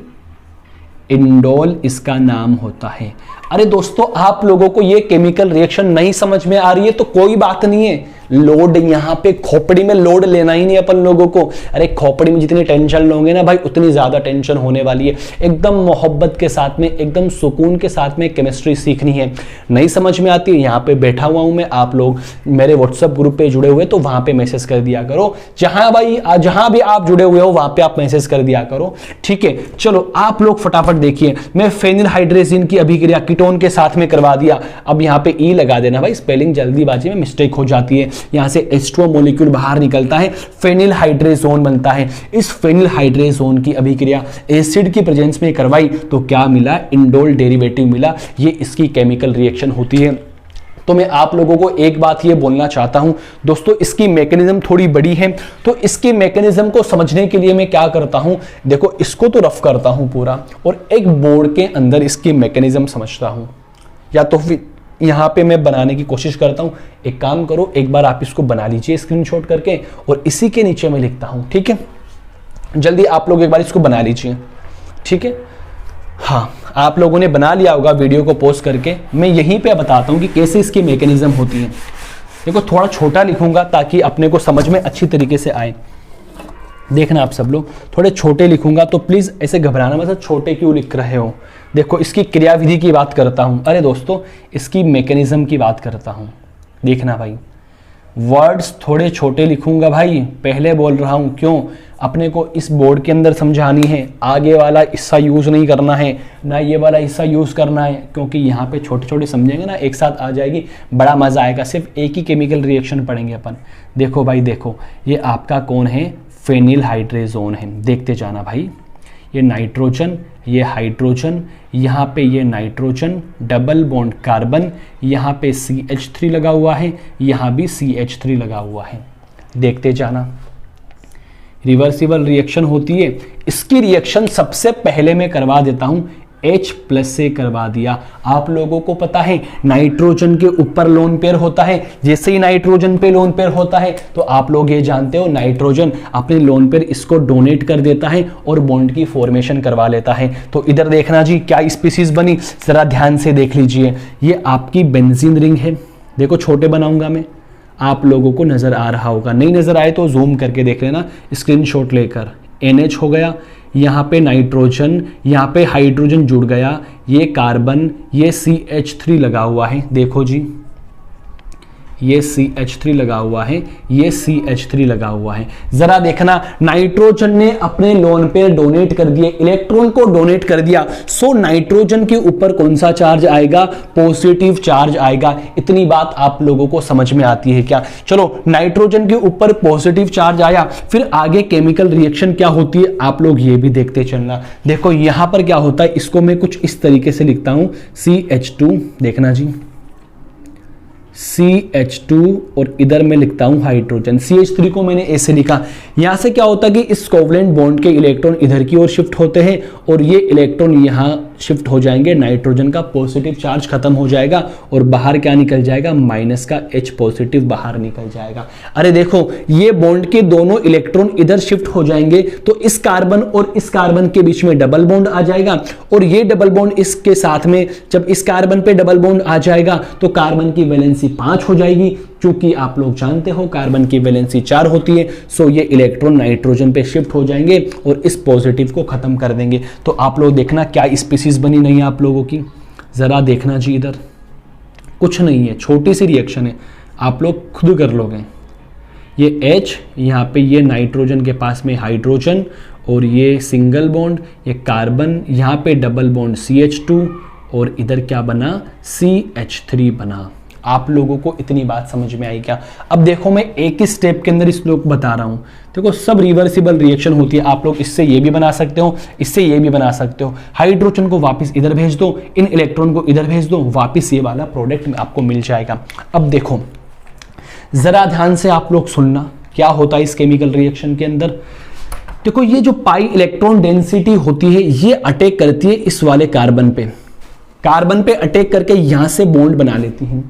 इंडोल इसका नाम होता है। अरे दोस्तों, आप लोगों को ये केमिकल रिएक्शन नहीं समझ में आ रही है तो कोई बात नहीं है, लोड यहाँ पे खोपड़ी में लोड लेना ही नहीं अपन लोगों को। अरे खोपड़ी में जितनी टेंशन लोगे ना भाई उतनी ज्यादा टेंशन होने वाली है। एकदम मोहब्बत के साथ में, एकदम सुकून के साथ में केमिस्ट्री सीखनी है। नहीं समझ में आती है, यहाँ पे बैठा हुआ हूं मैं, आप लोग मेरे व्हाट्सएप ग्रुप पे जुड़े हुए तो वहां पे मैसेज कर दिया करो। जहां भी आप जुड़े हुए हो वहां पे आप मैसेज कर दिया करो, ठीक है। चलो आप लोग फटाफट देखिए, मैं फेनिल हाइड्रेजिन की अभिक्रिया कीटोन के साथ में करवा दिया। अब यहाँ पे ई लगा देना भाई, स्पेलिंग जल्दीबाजी में मिस्टेक हो जाती है। यहां से H2O मॉलिक्यूल बाहर निकलता है, फेनिल हाइड्रेजोन बनता है। इस फेनिल हाइड्रेजोन की अभिक्रिया एसिड की प्रेजेंस में करवाई तो क्या मिला, इंडोल डेरिवेटिव मिला। ये इसकी केमिकल रिएक्शन होती है। तो मैं आप लोगों को एक बात ये बोलना चाहता हूं दोस्तों, इसकी मैकेनिज्म थोड़ी बड़ी है, तो इसकी मैकेनिज्म को समझने के लिए मैं क्या करता हूं, देखो इसको तो रफ करता हूं पूरा और एक बोर्ड के अंदर इसकी मैकेनिज्म समझता हूं, या तो फिर यहां पे मैं बनाने की कोशिश करता हूं। एक काम करो, एक बार आप इसको बना लीजिए स्क्रीनशॉट करके और इसी के नीचे मैं लिखता हूं, ठीक है। जल्दी आप लोग एक बार इसको बना लीजिए, ठीक है। हाँ, आप लोगों ने बना लिया होगा वीडियो को पॉज करके। मैं यहीं पे बताता हूं कि कैसे इसकी मैकेनिज्म होती है। देखो थोड़ा छोटा लिखूंगा ताकि अपने को समझ में अच्छी तरीके से आए। देखना आप सब लोग, थोड़े छोटे लिखूंगा तो प्लीज ऐसे घबराना मत, छोटे क्यों लिख रहे हो। देखो इसकी क्रियाविधि की बात करता हूं, अरे दोस्तों इसकी मैकेनिज्म की बात करता हूं। देखना भाई, वर्ड्स थोड़े छोटे लिखूंगा भाई, पहले बोल रहा हूं क्यों, अपने को इस बोर्ड के अंदर समझानी है। आगे वाला हिस्सा यूज नहीं करना है, ना ये वाला हिस्सा यूज करना है, क्योंकि यहाँ पे छोटे छोटे समझेंगे ना एक साथ आ जाएगी, बड़ा मजा आएगा। सिर्फ एक ही केमिकल रिएक्शन पढ़ेंगे अपन। देखो भाई देखो, ये आपका कौन है, फेनिल हाइड्रेजोन है। देखते जाना भाई, ये नाइट्रोजन, ये हाइड्रोजन, यहाँ पे ये नाइट्रोजन, डबल बॉन्ड कार्बन, यहाँ पे CH3 लगा हुआ है, यहाँ भी CH3 लगा हुआ है। देखते जाना, रिवर्सिबल रिएक्शन होती है। इसकी रिएक्शन सबसे पहले मैं करवा देता हूं H+ से करवा दिया। आप लोगों को पता है नाइट्रोजन के ऊपर लोन पेयर होता है, जैसे ही नाइट्रोजन पे लोन पेयर होता है तो आप लोग ये जानते हो नाइट्रोजन अपने लोन पेयर इसको डोनेट कर देता है और बॉन्ड की फॉर्मेशन करवा लेता है। तो इधर देखना जी क्या स्पीसीज बनी, जरा ध्यान से देख लीजिए। ये आपकी बेंजीन रिंग है। देखो छोटे बनाऊंगा मैं, आप लोगों को नजर आ रहा होगा, नहीं नजर आए तो जूम करके देख लेना स्क्रीनशॉट लेकर। NH हो गया, यहाँ पे नाइट्रोजन, यहाँ पे हाइड्रोजन जुड़ गया, ये कार्बन, ये CH3 लगा हुआ है। देखो जी ये CH3 लगा हुआ है, ये CH3 लगा हुआ है। जरा देखना, नाइट्रोजन ने अपने लोन पेयर डोनेट कर दिए, इलेक्ट्रॉन को डोनेट कर दिया। सो नाइट्रोजन के ऊपर कौन सा चार्ज आएगा, पॉजिटिव चार्ज आएगा। इतनी बात आप लोगों को समझ में आती है क्या? चलो नाइट्रोजन के ऊपर पॉजिटिव चार्ज आया, फिर आगे केमिकल रिएक्शन क्या होती है आप लोग ये भी देखते चलना। देखो यहां पर क्या होता है, इसको मैं कुछ इस तरीके से लिखता हूं, CH2, देखना जी CH2 और इधर मैं लिखता हूं हाइड्रोजन। CH3 को मैंने ऐसे लिखा। यहां से क्या होता है कि इस कोवलेंट बॉन्ड के इलेक्ट्रॉन इधर की ओर शिफ्ट होते हैं और ये इलेक्ट्रॉन यहां शिफ्ट हो जाएंगे, नाइट्रोजन का पॉजिटिव चार्ज खत्म हो जाएगा और बाहर क्या निकल जाएगा, माइनस का H पॉजिटिव बाहर निकल जाएगा। अरे देखो ये बॉन्ड के दोनों इलेक्ट्रॉन इधर शिफ्ट हो जाएंगे तो इस कार्बन और इस कार्बन के बीच में डबल बॉन्ड आ जाएगा और ये डबल बॉन्ड इसके साथ में, जब इस कार्बन पे डबल बॉन्ड आ जाएगा तो कार्बन की वैलेंसी 5 हो जाएगी। चूंकि आप लोग जानते हो कार्बन की वैलेंसी 4 होती है, सो ये इलेक्ट्रॉन नाइट्रोजन पे शिफ्ट हो जाएंगे और इस पॉजिटिव को खत्म कर देंगे। तो आप लोग देखना क्या स्पीसीज बनी नहीं आप लोगों की, जरा देखना जी इधर कुछ नहीं है, छोटी सी रिएक्शन है, आप लोग खुद कर लोगे। ये H, यहाँ पे ये नाइट्रोजन के पास में हाइड्रोजन और ये सिंगल बॉन्ड, ये कार्बन, यहाँ पे डबल बॉन्ड CH2 और इधर क्या बना, CH3 बना। आप लोगों को इतनी बात समझ में आई क्या? अब देखो मैं एक ही स्टेप के अंदर इस लोग बता रहा हूं। देखो सब रिवर्सिबल रिएक्शन होती है, आप लोग इससे ये भी बना सकते हो, इससे ये भी बना सकते हो। हाइड्रोजन को वापस इधर भेज दो, इन इलेक्ट्रॉन को इधर भेज दो, वापस ये वाला प्रोडक्ट आपको मिल जाएगा। अब देखो जरा ध्यान से आप लोग सुनना क्या होता है इस केमिकल रिएक्शन के अंदर। देखो ये जो पाई इलेक्ट्रॉन डेंसिटी होती है ये अटैक करती है इस वाले कार्बन पे अटैक करके यहां से बॉन्ड बना लेती है।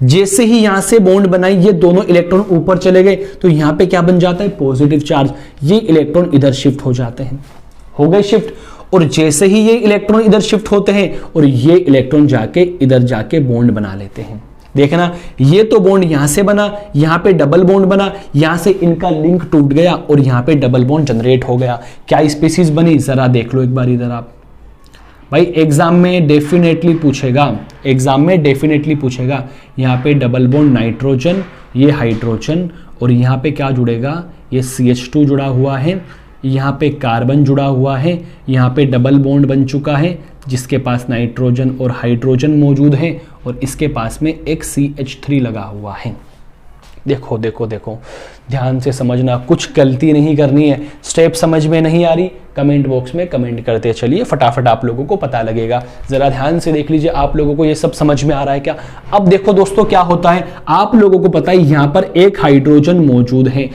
जैसे ही यहां से बॉन्ड बनाई, ये दोनों इलेक्ट्रॉन ऊपर चले गए तो यहां पे क्या बन जाता है, पॉजिटिव चार्ज। ये इलेक्ट्रॉन इधर शिफ्ट हो जाते हैं, हो गए शिफ्ट। और जैसे ही ये इलेक्ट्रॉन इधर शिफ्ट होते हैं और ये इलेक्ट्रॉन जाके इधर जाके बॉन्ड बना लेते हैं। देखना, ये तो बॉन्ड यहां से बना, यहां पे डबल बॉन्ड बना, यहां से इनका लिंक टूट गया और यहां पे डबल बॉन्ड जनरेट हो गया। क्या स्पीसीज बनी, जरा देख लो एक बार इधर आप भाई, एग्जाम में डेफिनेटली पूछेगा, एग्जाम में डेफिनेटली पूछेगा। यहाँ पे डबल बॉन्ड नाइट्रोजन, ये हाइड्रोजन, और यहाँ पे क्या जुड़ेगा, ये CH2 जुड़ा हुआ है, यहाँ पे कार्बन जुड़ा हुआ है, यहाँ पे डबल बॉन्ड बन चुका है जिसके पास नाइट्रोजन और हाइड्रोजन मौजूद है, और इसके पास में एक CH3 लगा हुआ है। देखो देखो देखो, ध्यान से समझना, कुछ गलती नहीं करनी है। स्टेप समझ में नहीं आ रही, कमेंट बॉक्स में कमेंट करते चलिए, फटाफट आप लोगों को पता लगेगा। जरा ध्यान से देख लीजिए, आप लोगों को ये सब समझ में आ रहा है क्या? अब देखो दोस्तों क्या होता है, आप लोगों को पता है यहां पर एक हाइड्रोजन मौजूद है,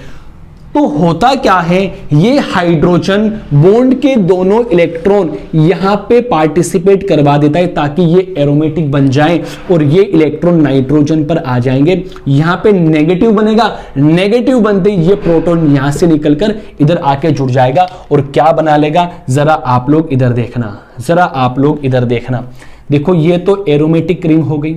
तो होता क्या है, ये हाइड्रोजन बॉन्ड के दोनों इलेक्ट्रॉन यहां पे पार्टिसिपेट करवा देता है ताकि ये एरोमेटिक बन जाए और ये इलेक्ट्रॉन नाइट्रोजन पर आ जाएंगे। यहां पे नेगेटिव बनेगा, नेगेटिव बनते ही ये प्रोटॉन यहां से निकलकर इधर आके जुड़ जाएगा और क्या बना लेगा, जरा आप लोग इधर देखना, जरा आप लोग इधर देखना। देखो ये तो एरोमेटिक रिंग हो गई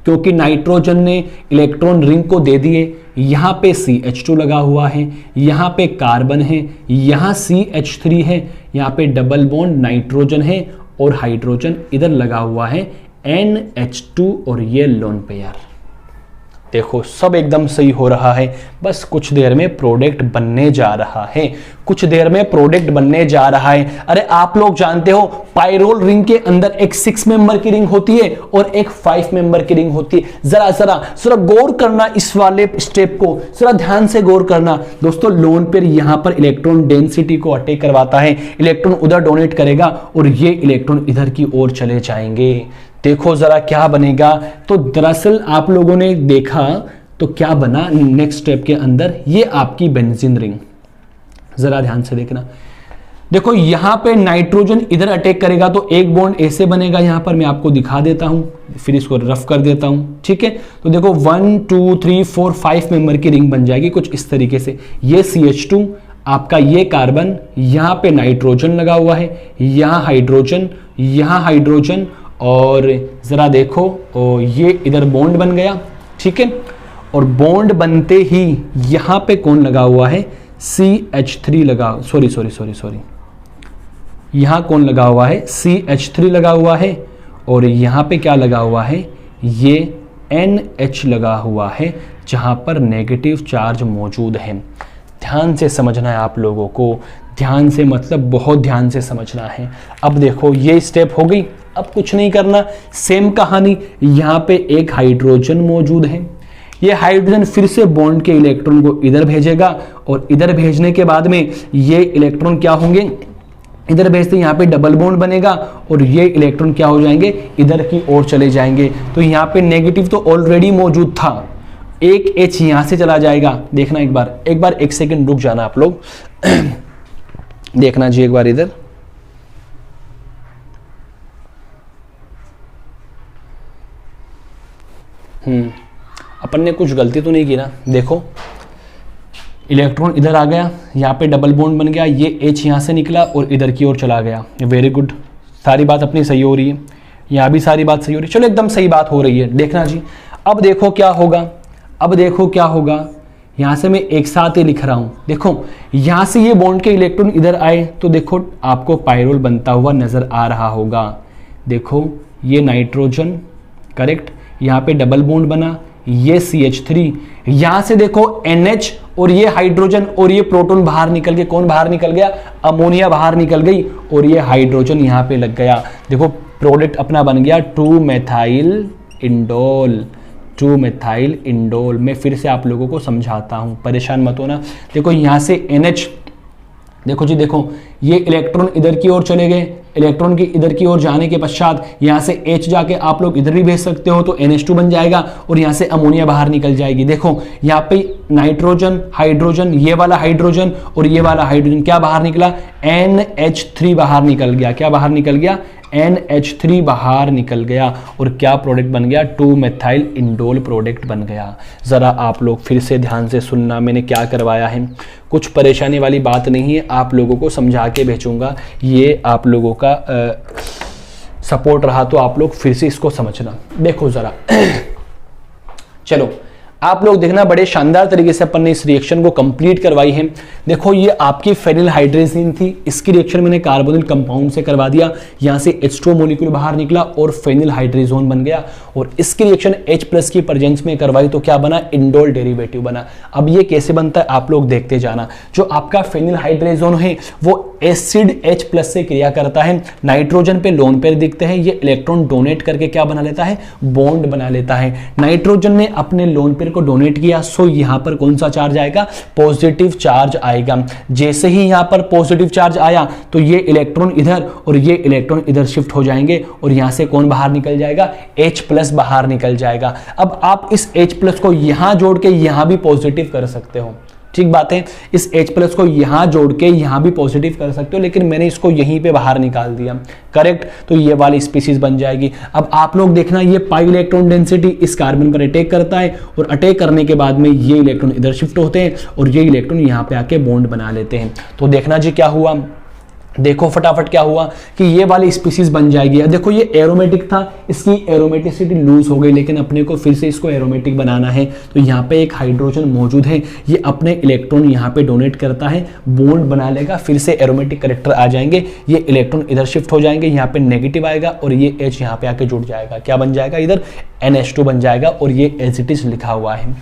क्योंकि नाइट्रोजन ने इलेक्ट्रॉन रिंग को दे दिए। यहां पे CH2 लगा हुआ है, यहां पे कार्बन है, यहां CH3 है, यहां पे डबल बॉन्ड नाइट्रोजन है और हाइड्रोजन इधर लगा हुआ है NH2 और ये लोन पेयर। देखो सब एकदम सही हो रहा है, बस कुछ देर में प्रोडक्ट बनने जा रहा है, कुछ देर में प्रोडक्ट बनने जा रहा है। अरे आप लोग जानते हो पायरोल रिंग के अंदर एक 6 मेंबर की रिंग होती है और एक 5 मेंबर की रिंग होती है। जरा जरा जरा गौर करना इस वाले स्टेप को, जरा ध्यान से गौर करना दोस्तों। लोन पेयर यहां पर इलेक्ट्रॉन डेंसिटी को अटैक करवाता है, इलेक्ट्रॉन उधर डोनेट करेगा और ये इलेक्ट्रॉन इधर की ओर चले जाएंगे। देखो जरा क्या बनेगा, तो दरअसल आप लोगों ने देखा तो क्या बना नेक्स्ट स्टेप के अंदर, ये आपकी बेंजीन रिंग। जरा ध्यान से देखना, देखो यहां पे नाइट्रोजन इधर अटैक करेगा तो एक बॉन्ड ऐसे बनेगा, यहां पर मैं आपको दिखा देता हूं, फिर इसको रफ कर देता हूं, ठीक है। तो देखो 1 2 3 4 5 मेंबर की रिंग बन जाएगी कुछ इस तरीके से। ये CH2 आपका, ये कार्बन, यहां पे नाइट्रोजन लगा हुआ है, यहां हाइड्रोजन, यहां हाइड्रोजन, और जरा देखो ये इधर बॉन्ड बन गया, ठीक है। और बॉन्ड बनते ही यहां पे कौन लगा हुआ है, CH3 लगा, सॉरी, यहां कौन लगा हुआ है, CH3 लगा हुआ है, और यहां पे क्या लगा हुआ है, ये NH लगा हुआ है जहां पर नेगेटिव चार्ज मौजूद है। ध्यान से समझना है आप लोगों को, ध्यान से मतलब बहुत ध्यान से समझना है। अब देखो ये स्टेप हो गई, अब कुछ नहीं करना, सेम कहानी, यहां पे एक हाइड्रोजन मौजूद है, ये हाइड्रोजन फिर से बॉन्ड के इलेक्ट्रॉन को इधर भेजेगा और इधर भेजने के बाद में ये इलेक्ट्रॉन क्या होंगे, इधर भेजते यहाँ पे डबल बॉन्ड बनेगा और ये इलेक्ट्रॉन क्या हो जाएंगे, इधर की ओर चले जाएंगे। तो यहाँ पे नेगेटिव तो ऑलरेडी मौजूद था, एक H यहां से चला जाएगा। देखना एक बार 1 सेकेंड रुक जाना आप लोग देखना जी एक बार इधर, अपन ने कुछ गलती तो नहीं की ना। देखो इलेक्ट्रॉन इधर आ गया, यहाँ पे डबल बॉन्ड बन गया, ये H यहाँ से निकला और इधर की ओर चला गया। वेरी गुड, सारी बात अपनी सही हो रही है, यहाँ भी सारी बात सही हो रही है, चलो एकदम सही बात हो रही है। देखना जी, अब देखो क्या होगा, अब देखो क्या होगा, यहाँ से मैं एक साथ ही लिख रहा हूँ। देखो यहाँ से ये बॉन्ड के इलेक्ट्रॉन इधर आए तो देखो आपको पायरोल बनता हुआ नजर आ रहा होगा। देखो ये नाइट्रोजन, करेक्ट, यहाँ पे डबल बॉन्ड बना, ये CH3, यहां से देखो NH और ये हाइड्रोजन और ये प्रोटॉन बाहर निकल के, कौन बाहर निकल गया, अमोनिया बाहर निकल गई और ये हाइड्रोजन यहां पे लग गया। देखो प्रोडक्ट अपना बन गया 2-मेथाइल इंडोल, 2-मेथाइल इंडोल। मैं फिर से आप लोगों को समझाता हूं, परेशान मत होना। देखो यहां से NH, देखो जी, देखो ये इलेक्ट्रॉन इधर की ओर चले गए, इलेक्ट्रॉन की इधर की ओर जाने के पश्चात यहाँ से H जाके आप लोग इधर भी भेज सकते हो तो NH2 बन जाएगा और यहाँ से अमोनिया बाहर निकल जाएगी। देखो यहाँ पे नाइट्रोजन, हाइड्रोजन, ये वाला हाइड्रोजन और ये वाला हाइड्रोजन क्या बाहर निकला, NH3 बाहर निकल गया। क्या बाहर निकल गया, NH3 बाहर निकल गया और क्या प्रोडक्ट बन गया, 2-मेथाइल इंडोल प्रोडक्ट बन गया। ज़रा आप लोग फिर से ध्यान से सुनना, मैंने क्या करवाया है, कुछ परेशानी वाली बात नहीं है, आप लोगों को समझा के भेजूंगा। ये आप लोगों का सपोर्ट रहा तो आप लोग फिर से इसको समझना। देखो ज़रा चलो आप लोग देखना, बड़े शानदार तरीके से अपन ने इस रिएक्शन को कंप्लीट करवाई है। देखो ये आपकी फेनिल हाइड्रेजिन थी, इसकी रिएक्शन मैंने कार्बोनिल कंपाउंड से करवा दिया, यहां से H2 मॉलिक्यूल बाहर निकला और फेनिल हाइड्रेजोन बन गया, और इसकी रिएक्शन H+ की प्रेजेंस में करवाई तो क्या बना, इंडोल डेरिवेटिव बना। अब ये कैसे बनता है आप लोग देखते जाना। जो आपका फेनिल हाइड्रेजोन है वो एसिड H+ से क्रिया करता है, नाइट्रोजन पे लोन पेयर दिखते हैं, ये इलेक्ट्रॉन डोनेट करके क्या बना लेता है, बॉन्ड बना लेता है। नाइट्रोजन ने अपने लोन पेयर को डोनेट किया, सो यहां पर कौन सा चार्ज आएगा, पॉजिटिव चार्ज आएगा। जैसे ही यहां पर पॉजिटिव चार्ज आया तो ये इलेक्ट्रॉन इधर और ये इलेक्ट्रॉन इधर शिफ्ट हो जाएंगे, और यहां से कौन बाहर निकल जाएगा, H+ बाहर निकल जाएगा। अब आप इस H+ को यहां जोड़ के यहां भी पॉजिटिव कर सकते हो, ठीक बात है। इस H+ को यहां जोड़ के यहां भी पॉजिटिव कर सकते हो, लेकिन मैंने इसको यहीं पे बाहर निकाल दिया, करेक्ट। तो ये वाली स्पीसीज बन जाएगी। अब आप लोग देखना, ये पाई इलेक्ट्रॉन डेंसिटी इस कार्बन पर अटैक करता है, और अटैक करने के बाद में ये इलेक्ट्रॉन इधर शिफ्ट होते हैं और ये इलेक्ट्रॉन यहां पे आके बॉन्ड बना लेते हैं। तो देखना जी क्या हुआ, देखो फटाफट क्या हुआ कि ये वाली स्पीसीज बन जाएगी। देखो ये एरोमेटिक था, इसकी एरोमेटिसिटी लूज हो गई, लेकिन अपने को फिर से इसको एरोमेटिक बनाना है। तो यहाँ पे एक हाइड्रोजन मौजूद है, ये अपने इलेक्ट्रॉन यहाँ पे डोनेट करता है, बॉन्ड बना लेगा, फिर से एरोमेटिक करेक्टर आ जाएंगे, ये इलेक्ट्रॉन इधर शिफ्ट हो जाएंगे, यहाँ पे नेगेटिव आएगा और ये H यहाँ पे आके जुड़ जाएगा। क्या बन जाएगा, इधर NH2 बन जाएगा, और ये एज इट इज लिखा हुआ है।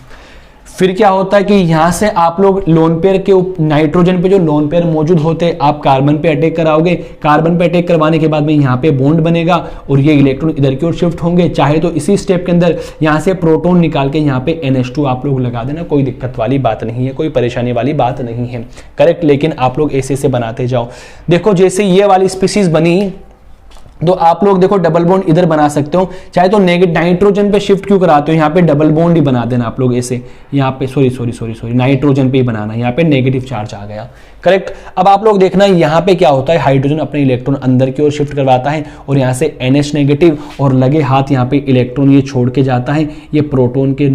फिर क्या होता है कि यहां से आप लोग लोन पेयर के नाइट्रोजन पे जो लोन पेयर मौजूद होते हैं, आप कार्बन पे अटैक कराओगे, कार्बन पे अटैक करवाने के बाद में यहाँ पे बॉन्ड बनेगा और ये इलेक्ट्रॉन इधर की ओर शिफ्ट होंगे। चाहे तो इसी स्टेप के अंदर यहाँ से प्रोटॉन निकाल के यहाँ पे NH2 आप लोग लगा देना, कोई दिक्कत वाली बात नहीं है, कोई परेशानी वाली बात नहीं है, करेक्ट। लेकिन आप लोग ऐसे बनाते जाओ। देखो जैसे ये वाली स्पीसीज बनी तो आप लोग देखो डबल बॉन्ड इधर बना सकते हो, चाहे तो नाइट्रोजन पे शिफ्ट क्यों कराते हो, यहाँ पे डबल बॉन्ड ही बना देना आप लोग ऐसे, यहाँ पे सॉरी नाइट्रोजन पे ही बनाना, यहाँ पे नेगेटिव चार्ज आ गया, करेक्ट। अब आप लोग देखना यहाँ पे क्या होता है, हाइड्रोजन अपने इलेक्ट्रॉन अंदर की ओर शिफ्ट करवाता है और यहाँ से NH नेगेटिव और लगे हाथ यहाँ पे इलेक्ट्रॉन ये छोड़ के जाता है, ये प्रोटोन के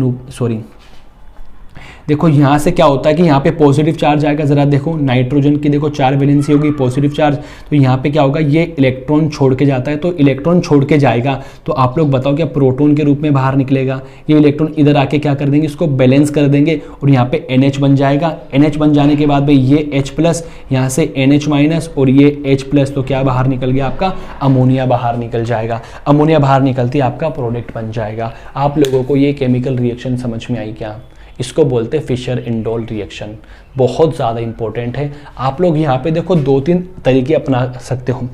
देखो यहाँ से क्या होता है कि यहाँ पे पॉजिटिव चार्ज आएगा। जरा देखो नाइट्रोजन की देखो 4 वैलेंसी होगी, पॉजिटिव चार्ज, तो यहाँ पे क्या होगा, ये इलेक्ट्रॉन छोड़ के जाता है, तो इलेक्ट्रॉन छोड़ के जाएगा तो आप लोग बताओ क्या प्रोटॉन के रूप में बाहर निकलेगा। ये इलेक्ट्रॉन इधर आके क्या कर देंगे, इसको बैलेंस कर देंगे और यहाँ पे NH बन जाएगा। NH बन जाने के बाद में ये H+, यहाँ से NH- और ये H+, तो क्या बाहर निकल गया आपका, अमोनिया बाहर निकल जाएगा। अमोनिया बाहर निकलती आपका प्रोडक्ट बन जाएगा। आप लोगों को ये केमिकल रिएक्शन समझ में आई क्या, इसको बोलते हैं फिशर इंडोल रिएक्शन, बहुत ज़्यादा इंपॉर्टेंट है। आप लोग यहाँ पे देखो 2-3 तरीके अपना सकते हो।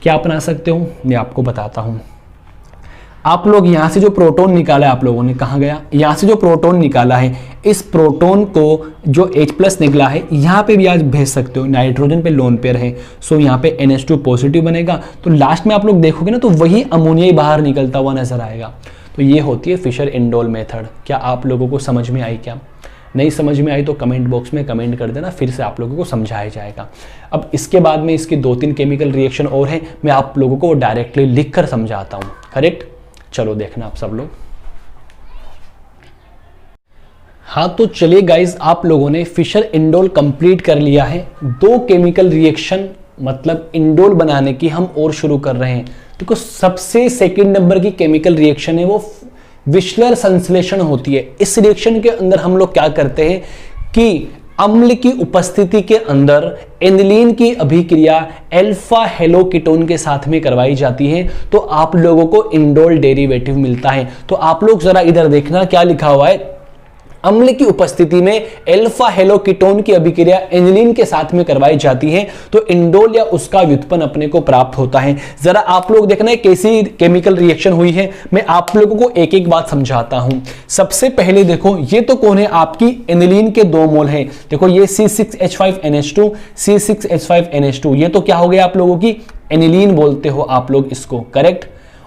क्या अपना सकते हो मैं आपको बताता हूँ। आप लोग यहाँ से जो प्रोटॉन निकाला है आप लोगों ने, कहाँ गया, यहाँ से जो प्रोटॉन निकाला है, इस प्रोटॉन को जो H+ निकला है यहाँ पे भी आज भेज सकते हो। नाइट्रोजन पे लोन पेयर है, सो यहाँ पे NH2 पॉजिटिव बनेगा, तो लास्ट में आप लोग देखोगे ना तो वही अमोनिया ही बाहर निकलता हुआ नजर आएगा। तो ये होती है फिशर इंडोल मेथड। क्या आप लोगों को समझ में आई क्या? नहीं समझ में आई तो कमेंट बॉक्स में कमेंट कर देना, फिर से आप लोगों को समझाया जाएगा। अब इसके बाद में इसकी 2-3 केमिकल रिएक्शन और हैं, मैं आप लोगों को डायरेक्टली लिख कर समझाता हूँ, करेक्ट। चलो देखना आप सब लोग। हाँ तो चलिए गाइज, आप लोगों ने फिशर इंडोल कंप्लीट कर लिया है। 2 केमिकल रिएक्शन मतलब इंडोल बनाने की हम और शुरू कर रहे हैं। देखो सबसे सेकंड नंबर की केमिकल रिएक्शन है वो विश्लर संश्लेषण होती है। इस रिएक्शन के अंदर हम लोग क्या करते हैं कि अम्ल की उपस्थिति के अंदर एनिलीन की अभिक्रिया अल्फा हेलोकीटोन के साथ में करवाई जाती है, तो आप लोगों को इंडोल डेरिवेटिव मिलता है। तो आप लोग जरा इधर देखना क्या लिखा हुआ है, अम्ल की उपस्थिति में अल्फा हेलोकीटोन की अभिक्रिया एनिलीन के साथ में करवाई जाती है, तो इंडोल या उसका व्युत्पन्न अपने को प्राप्त होता है। जरा आप लोग देखना है कैसी केमिकल रिएक्शन हुई है, मैं आप लोगों को एक एक बात समझाता हूं। सबसे पहले देखो ये तो कौन है, आपकी एनिलीन के 2 मोल हैं। देखो ये C6H5NH2, C6H5NH2, ये तो क्या हो गया आप लोगों की एनिलीन बोलते हो आप लोग इसको, करेक्ट।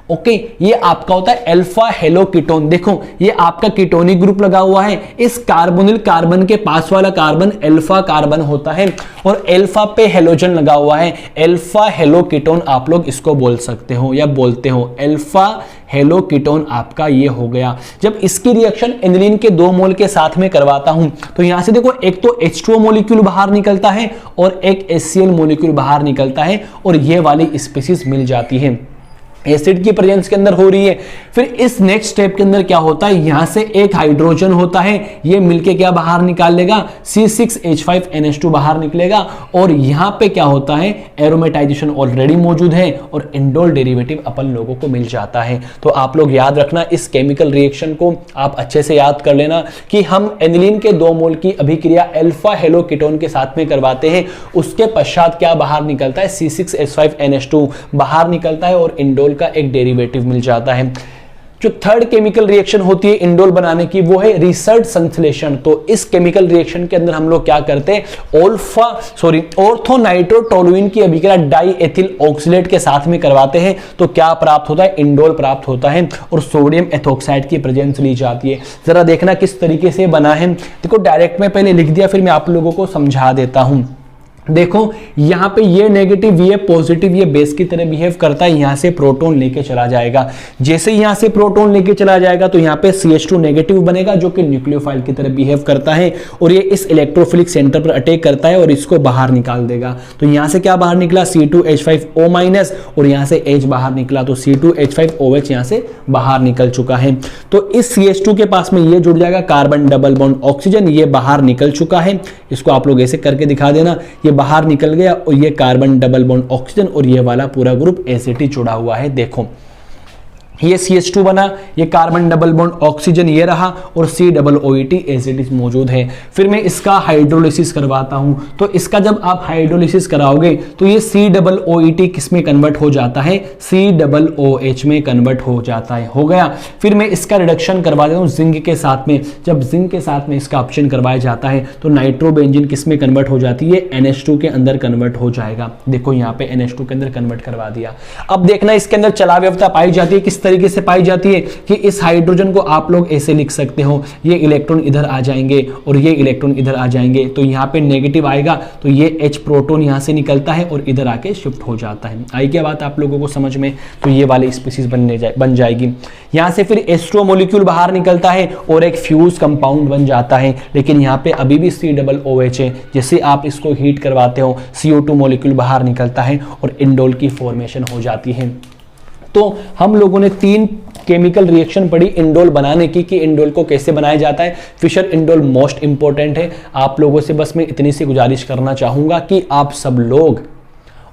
ओके, ये आपका होता है अल्फा हेलोकीटोन। देखो ये आपका कीटोनिक ग्रुप लगा हुआ है, इस कार्बोनिल कार्बन के पास वाला कार्बन अल्फा कार्बन होता है और अल्फा पे हेलोजन लगा हुआ है, अल्फा हेलोकीटोन आप लोग इसको बोल सकते हो या बोलते हो। अल्फा हेलोकीटोन आपका ये हो गया। जब इसकी रिएक्शन एनिलीन के 2 मोल के साथ में करवाता हूं तो यहां से देखो एक तो H2O मॉलिक्यूल बाहर निकलता है और एक HCl मॉलिक्यूल बाहर निकलता है और ये वाली स्पीसीज मिल जाती है। एसिड की प्रेजेंस के अंदर हो रही है। फिर इस नेक्स्ट स्टेप के अंदर क्या होता है, यहां से एक हाइड्रोजन होता है, ये मिलके क्या बाहर निकाल लेगा, C6H5NH2 बाहर निकलेगा। और यहां पे क्या होता है, एरोमेटाइजेशन ऑलरेडी मौजूद है और इंडोल डेरिवेटिव अपन लोगों को मिल जाता है। तो आप लोग याद रखना, इस केमिकल रिएक्शन को आप अच्छे से याद कर लेना कि हम एनिलीन के 2 मोल की अभिक्रिया अल्फा हेलो कीटोन के साथ में करवाते हैं, उसके पश्चात क्या बाहर निकलता है, C6H5NH2 बाहर निकलता है और इंडोल का एक डेरिवेटिव मिल जाता है। जो थर्ड केमिकल रिएक्शन होती है इंडोल बनाने की, वो है रिसर्च संश्लेषण। तो इस केमिकल रिएक्शन के अंदर हम लोग क्या करते हैं, ऑर्थोनाइट्रोटोलुइन की अभिक्रिया डाइएथिल ऑक्सिलेट के साथ में करवाते हैं। तो क्या प्राप्त होता है, इंडोल प्राप्त होता है और सोडियम एथोक्साइड की प्रेजेंस ली जाती है। जरा देखना किस तरीके से बना है। देखो डायरेक्ट में पहले लिख दिया, फिर मैं आप लोगों को समझा देता हूं। देखो यहां पे ये नेगेटिव, ये पॉजिटिव, ये बेस की तरह बिहेव करता है, यहां से प्रोटॉन लेके चला जाएगा। जैसे यहां से प्रोटॉन लेके चला जाएगा तो यहां पे CH2 नेगेटिव बनेगा जो कि न्यूक्लियोफाइल की तरह बिहेव करता है और ये इस इलेक्ट्रोफिलिक सेंटर पर अटैक करता है और इसको बाहर निकाल देगा। तो यहां से क्या बाहर निकला, C2H5O- और यहां से H बाहर निकला, तो C2H5OH यहां से बाहर निकल चुका है। तो इस CH2 के पास में ये जुड़ जाएगा, कार्बन डबल बॉन्ड ऑक्सीजन, ये बाहर निकल चुका है। इसको आप लोग ऐसे करके दिखा देना, ये बाहर निकल गया और ये कार्बन डबल बॉन्ड ऑक्सीजन और ये वाला पूरा ग्रुप एसिड जुड़ा हुआ है। देखो ये CH2 बना, ये कार्बन डबल बॉन्ड ऑक्सीजन ये रहा और COOET एसिड मौजूद है। फिर मैं इसका हाइड्रोलिसिस करवाता हूं। तो इसका जब आप हाइड्रोलिसिस कराओगे तो ये COOET किस में कन्वर्ट हो जाता है, COOH में कन्वर्ट हो जाता है। हो गया। फिर मैं इसका रिडक्शन करवा देता हूं जिंक के साथ में। जब जिंक के साथ में इसका ऑप्शन करवाया जाता है तो नाइट्रोबेंजीन किस में कन्वर्ट हो जाती है, NH2 के अंदर कन्वर्ट हो जाएगा। देखो यहाँ पे NH2 के अंदर कन्वर्ट करवा दिया। अब देखना इसके अंदर चलाव्यवस्था पाई जाती है, किस तरीके से पाई जाती है कि इस हाइड्रोजन को आप लोग ऐसे लिख सकते हो, ये इलेक्ट्रॉन इधर आ जाएंगे और ये इलेक्ट्रॉन इधर आ जाएंगे। तो यहाँ पे नेगेटिव आएगा तो ये H प्रोटॉन यहाँ से निकलता है और इधर आके शिफ्ट हो जाता है। आई क्या बात आप लोगों को समझ में। तो ये वाली स्पीसीज बन जाएगी। यहाँ से फिर H2O मॉलिक्यूल बाहर निकलता है और एक फ्यूज कंपाउंड बन जाता है। लेकिन यहाँ पे अभी भी COOH है। जैसे आप इसको हीट करवाते हो CO2 मॉलिक्यूल बाहर निकलता है और इंडोल की फॉर्मेशन हो जाती है। तो हम लोगों ने 3 केमिकल रिएक्शन पढ़ी इंडोल बनाने की कि इंडोल को कैसे बनाया जाता है। फिशर इंडोल मोस्ट इंपॉर्टेंट है। आप लोगों से बस मैं इतनी सी गुजारिश करना चाहूंगा कि आप सब लोग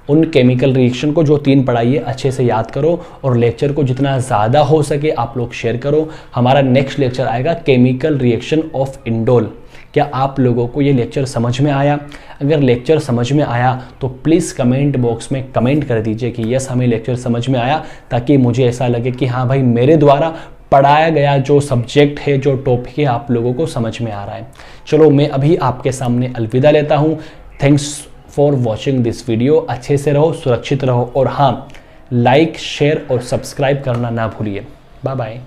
उन केमिकल रिएक्शन को जो 3 पढ़ाई है अच्छे से याद करो और लेक्चर को जितना ज़्यादा हो सके आप लोग शेयर करो। हमारा नेक्स्ट लेक्चर आएगा केमिकल रिएक्शन ऑफ इंडोल। क्या आप लोगों को ये लेक्चर समझ में आया? अगर लेक्चर समझ में आया तो प्लीज़ कमेंट बॉक्स में कमेंट कर दीजिए कि यस हमें लेक्चर समझ में आया, ताकि मुझे ऐसा लगे कि हाँ भाई मेरे द्वारा पढ़ाया गया जो सब्जेक्ट है, जो टॉपिक है आप लोगों को समझ में आ रहा है। चलो मैं अभी आपके सामने अलविदा लेता हूँ। Thanks for watching this video. अच्छे से रहो, सुरक्षित रहो और हाँ लाइक शेयर और सब्सक्राइब करना ना भूलिए। Bye bye.